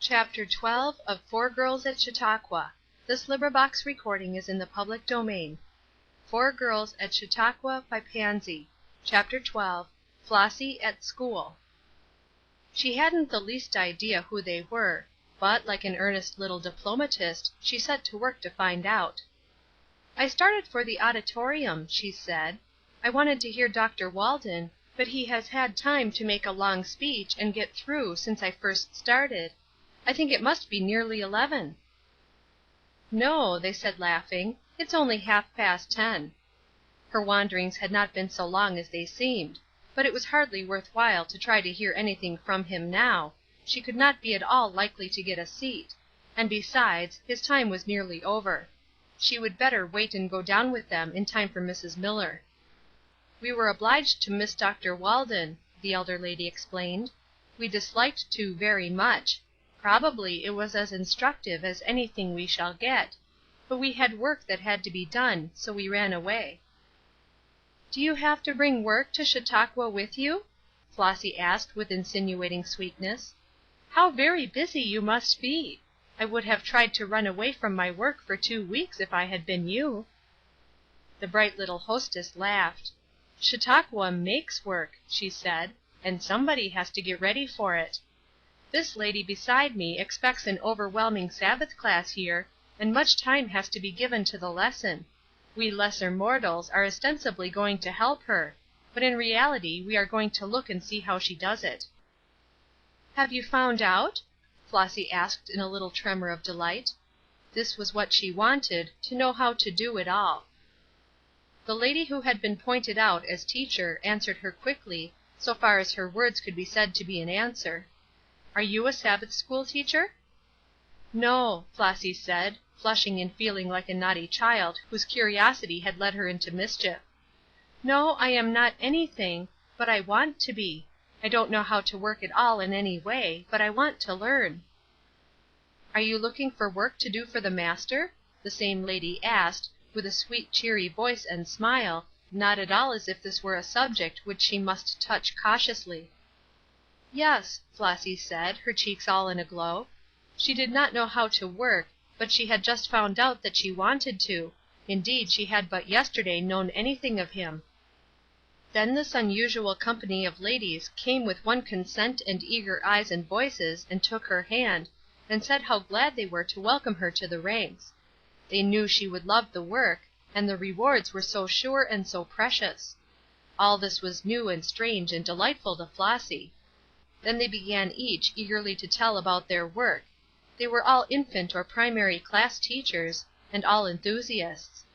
Chapter 12 of Four Girls at Chautauqua. Four Girls at Chautauqua by Pansy. Chapter 12. Flossy at School. She hadn't the least idea who they were, but, like an earnest little diplomatist, she set to work to find out. "I started for the auditorium," she said. "I wanted to hear Dr. Walden, but he has had time to make a long speech and get through since I first started. I think it must be nearly 11." "No," they said laughing, "it's only half past 10." Her wanderings had not been so long as they seemed; but it was hardly worth while to try to hear anything from him now; she could not be at all likely to get a seat; and besides, his time was nearly over. She would better wait and go down with them in time for Mrs. Miller. "We were obliged to miss Dr. Walden," the elder lady explained. "We disliked to very much. Probably it was as instructive as anything we shall get; but we had work that had to be done, so we ran away." "Do you have to bring work to Chautauqua with you?" Flossy asked with insinuating sweetness. "How very busy you must be! I would have tried to run away from my work for 2 weeks if I had been you." The bright little hostess laughed. "Chautauqua makes work," she said, "and somebody has to get ready for it. This lady beside me expects an overwhelming Sabbath class here, and much time has to be given to the lesson. We lesser mortals are ostensibly going to help her, but in reality we are going to look and see how she does it." "Have you found out?" Flossy asked in a little tremor of delight. This was what she wanted, to know how to do it all. The lady who had been pointed out as teacher answered her quickly, so far as her words could be said to be an answer. "Are you a Sabbath school teacher?" "No," Flossy said, flushing and feeling like a naughty child whose curiosity had led her into mischief. "No, I am not anything, but I want to be. I don't know how to work at all in any way, but I want to learn." "Are you looking for work to do for the Master?" the same lady asked, with a sweet cheery voice and smile, not at all as if this were a subject which she must touch cautiously. "Yes," Flossy said, her cheeks all in a glow. She did not know how to work, but she had just found out that she wanted to; indeed she had but yesterday known anything of him. Then this unusual company of ladies came with one consent and eager eyes and voices and took her hand, and said how glad they were to welcome her to the ranks. They knew she would love the work, and the rewards were so sure and so precious. All this was new and strange and delightful to Flossy. Then they began each eagerly to tell about their work. They were all infant or primary class teachers, and all enthusiasts.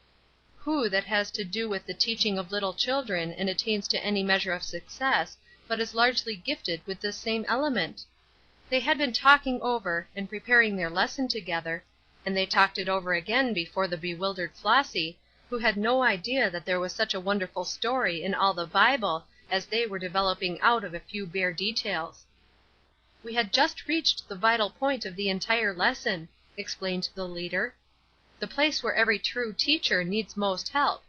Who that has to do with the teaching of little children and attains to any measure of success but is largely gifted with this same element? They had been talking over and preparing their lesson together, and they talked it over again before the bewildered Flossy, who had no idea that there was such a wonderful story in all the Bible as they were developing out of a few bare details. "We had just reached the vital point of the entire lesson," explained the leader. "The place where every true teacher needs most help;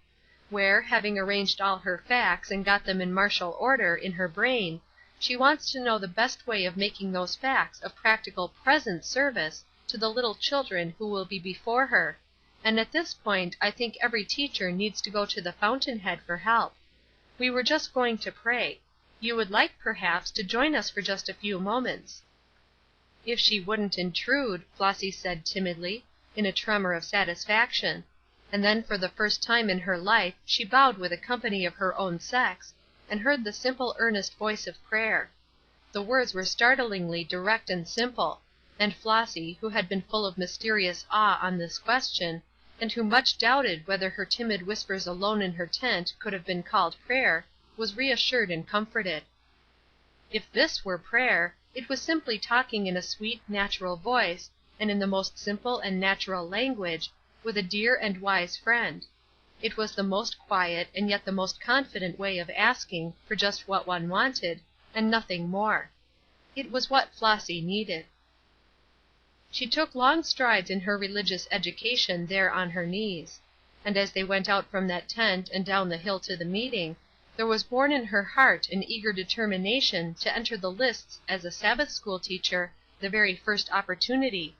where, having arranged all her facts and got them in martial order in her brain, she wants to know the best way of making those facts of practical present service to the little children who will be before her, and at this point I think every teacher needs to go to the fountainhead for help. We were just going to pray. You would like, perhaps, to join us for just a few moments." "If she wouldn't intrude," Flossy said timidly, in a tremor of satisfaction; and then for the first time in her life she bowed with a company of her own sex, and heard the simple earnest voice of prayer. The words were startlingly direct and simple, and Flossy, who had been full of mysterious awe on this question, and who much doubted whether her timid whispers alone in her tent could have been called prayer, was reassured and comforted. If this were prayer, it was simply talking in a sweet, natural voice, and in the most simple and natural language, with a dear and wise friend. It was the most quiet and yet the most confident way of asking for just what one wanted, and nothing more. It was what Flossy needed. She took long strides in her religious education there on her knees; and as they went out from that tent and down the hill to the meeting, there was born in her heart an eager determination to enter the lists as a Sabbath school teacher the very first opportunity,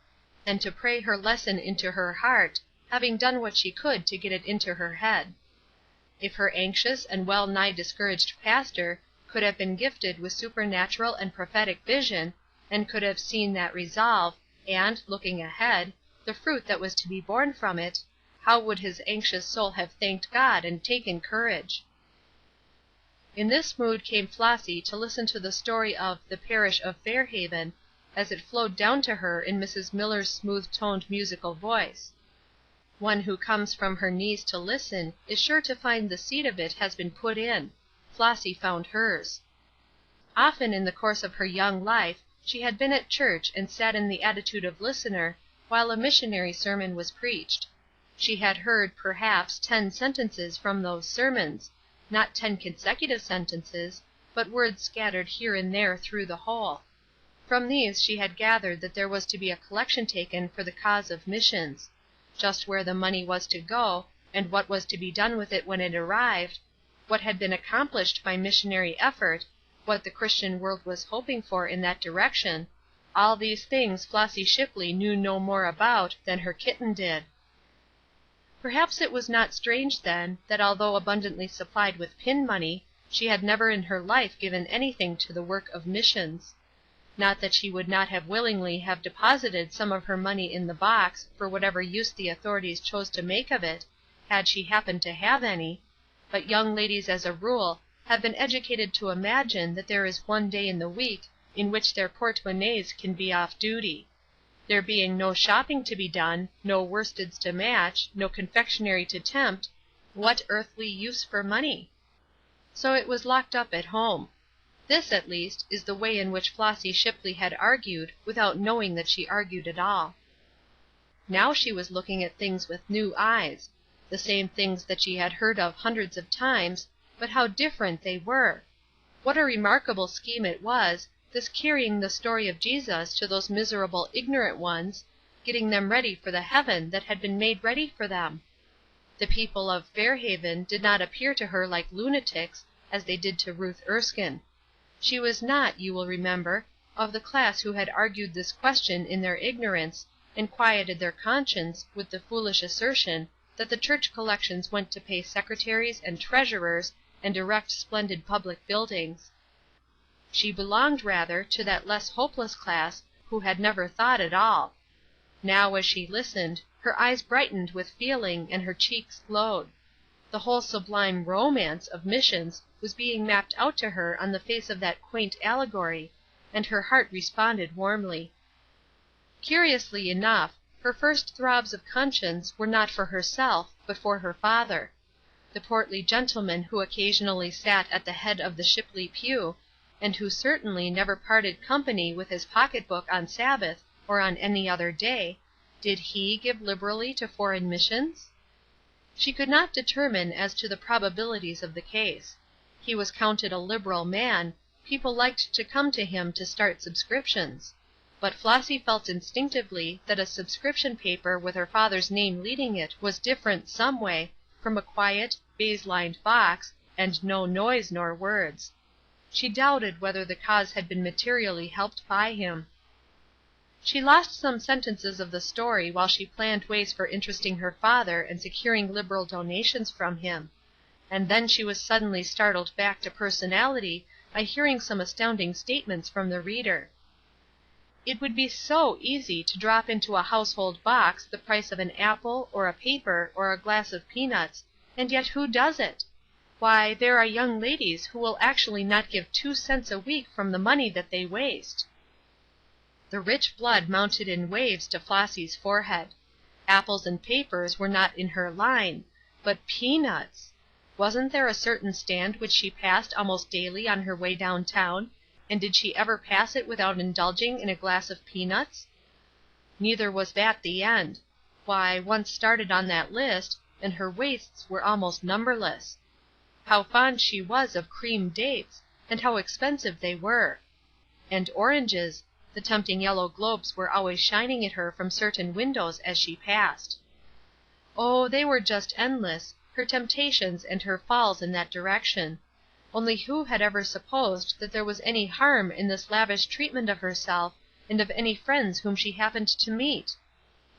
and to pray her lesson into her heart, having done what she could to get it into her head. If her anxious and well nigh discouraged pastor could have been gifted with supernatural and prophetic vision, and could have seen that resolve, and, looking ahead, the fruit that was to be born from it, how would his anxious soul have thanked God and taken courage! In this mood came Flossy to listen to the story of "The Parish of Fairhaven," as it flowed down to her in Mrs. Miller's smooth-toned musical voice. One who comes from her knees to listen is sure to find the seed of it has been put in. Flossy found hers. Often in the course of her young life she had been at church and sat in the attitude of listener while a missionary sermon was preached. She had heard, perhaps, 10 sentences from those sermons, not 10 consecutive sentences, but words scattered here and there through the whole. From these she had gathered that there was to be a collection taken for the cause of missions. Just where the money was to go, and what was to be done with it when it arrived, what had been accomplished by missionary effort, what the Christian world was hoping for in that direction, all these things Flossy Shipley knew no more about than her kitten did. Perhaps it was not strange, then, that although abundantly supplied with pin money, she had never in her life given anything to the work of missions. Not that she would not willingly have deposited some of her money in the box for whatever use the authorities chose to make of it, had she happened to have any, but young ladies as a rule have been educated to imagine that there is one day in the week in which their portmonnaies can be off duty. There being no shopping to be done, no worsteds to match, no confectionery to tempt, what earthly use for money? So it was locked up at home. This, at least, is the way in which Flossy Shipley had argued, without knowing that she argued at all. Now she was looking at things with new eyes, the same things that she had heard of hundreds of times, but how different they were! What a remarkable scheme it was, this carrying the story of Jesus to those miserable ignorant ones, getting them ready for the heaven that had been made ready for them! The people of Fairhaven did not appear to her like lunatics, as they did to Ruth Erskine. She was not, you will remember, of the class who had argued this question in their ignorance, and quieted their conscience with the foolish assertion that the church collections went to pay secretaries and treasurers and erect splendid public buildings. She belonged, rather, to that less hopeless class who had never thought at all. Now, as she listened, her eyes brightened with feeling and her cheeks glowed. The whole sublime romance of missions was being mapped out to her on the face of that quaint allegory, and her heart responded warmly. Curiously enough, her first throbs of conscience were not for herself, but for her father. The portly gentleman who occasionally sat at the head of the Shipley pew, and who certainly never parted company with his pocketbook on Sabbath or on any other day, did he give liberally to foreign missions? She could not determine as to the probabilities of the case. He was counted a liberal man, people liked to come to him to start subscriptions; but Flossy felt instinctively that a subscription paper with her father's name leading it was different someway from a quiet, baize-lined box, and no noise nor words. She doubted whether the cause had been materially helped by him. She lost some sentences of the story while she planned ways for interesting her father and securing liberal donations from him; and then she was suddenly startled back to personality by hearing some astounding statements from the reader. It would be so easy to drop into a household box the price of an apple, or a paper, or a glass of peanuts, and yet who does it? Why, there are young ladies who will actually not give 2 cents a week from the money that they waste. The rich blood mounted in waves to Flossy's forehead. Apples and papers were not in her line, but peanuts! Wasn't there a certain stand which she passed almost daily on her way downtown, and did she ever pass it without indulging in a glass of peanuts? Neither was that the end. Why, once started on that list, and her wastes were almost numberless. How fond she was of cream dates, and how expensive they were! And oranges, the tempting yellow globes were always shining at her from certain windows as she passed. Oh, they were just endless, her temptations and her falls in that direction. Only who had ever supposed that there was any harm in this lavish treatment of herself, and of any friends whom she happened to meet?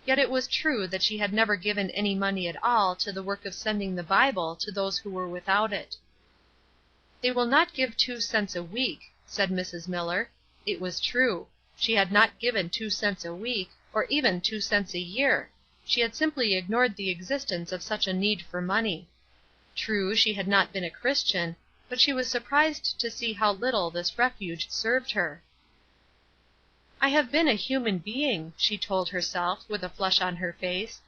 Yet it was true that she had never given any money at all to the work of sending the Bible to those who were without it. "They will not give 2 cents a week," said Mrs. Miller. It was true. She had not given 2 cents a week, or even 2 cents a year. She had simply ignored the existence of such a need for money. True, she had not been a Christian, but she was surprised to see how little this refuge served her. "I have been a human being," she told herself, with a flush on her face,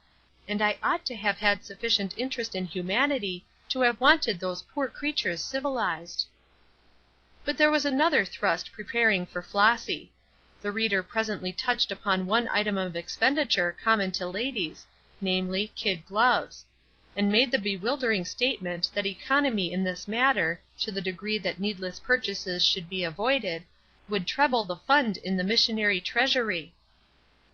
"and I ought to have had sufficient interest in humanity to have wanted those poor creatures civilized." But there was another thrust preparing for Flossy. The reader presently touched upon one item of expenditure common to ladies, namely, kid gloves, and made the bewildering statement that economy in this matter, to the degree that needless purchases should be avoided, would treble the fund in the missionary treasury.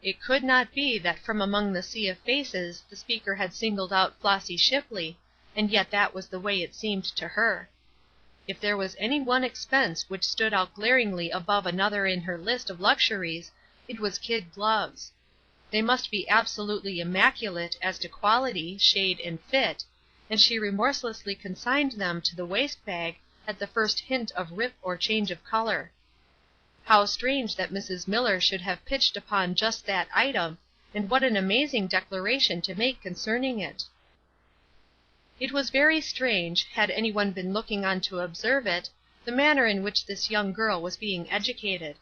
It could not be that from among the sea of faces the speaker had singled out Flossy Shipley, and yet that was the way it seemed to her. If there was any one expense which stood out glaringly above another in her list of luxuries, it was kid gloves. They must be absolutely immaculate as to quality, shade, and fit, and she remorselessly consigned them to the waste bag at the first hint of rip or change of color. How strange that Mrs. Miller should have pitched upon just that item, and what an amazing declaration to make concerning it! It was very strange, had any one been looking on to observe it, the manner in which this young girl was being educated.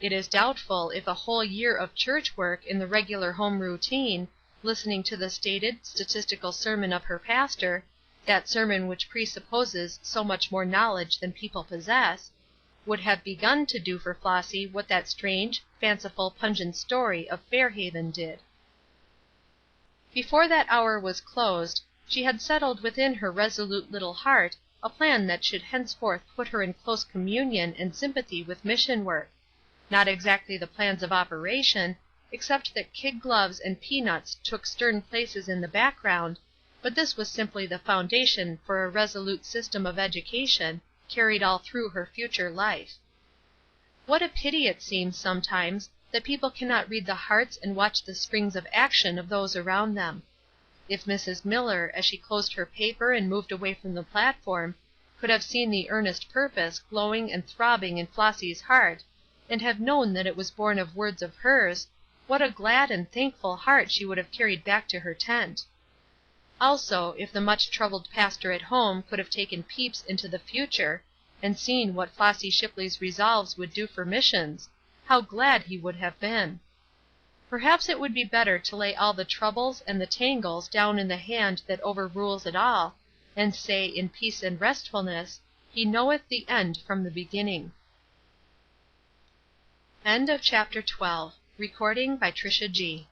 It is doubtful if a whole year of church work in the regular home routine, listening to the stated, statistical sermon of her pastor, that sermon which presupposes so much more knowledge than people possess, would have begun to do for Flossy what that strange, fanciful, pungent story of Fairhaven did. Before that hour was closed, she had settled within her resolute little heart a plan that should henceforth put her in close communion and sympathy with mission work. Not exactly the plans of operation, except that kid gloves and peanuts took stern places in the background, but this was simply the foundation for a resolute system of education, carried all through her future life. What a pity it seems, sometimes, that people cannot read the hearts and watch the springs of action of those around them. If Mrs. Miller, as she closed her paper and moved away from the platform, could have seen the earnest purpose glowing and throbbing in Flossy's heart, and have known that it was born of words of hers, what a glad and thankful heart she would have carried back to her tent. Also, if the much troubled pastor at home could have taken peeps into the future, and seen what Flossy Shipley's resolves would do for missions, how glad he would have been. Perhaps it would be better to lay all the troubles and the tangles down in the Hand that overrules it all, and say, in peace and restfulness, He knoweth the end from the beginning. End of Chapter 12. Recording by Trisha G.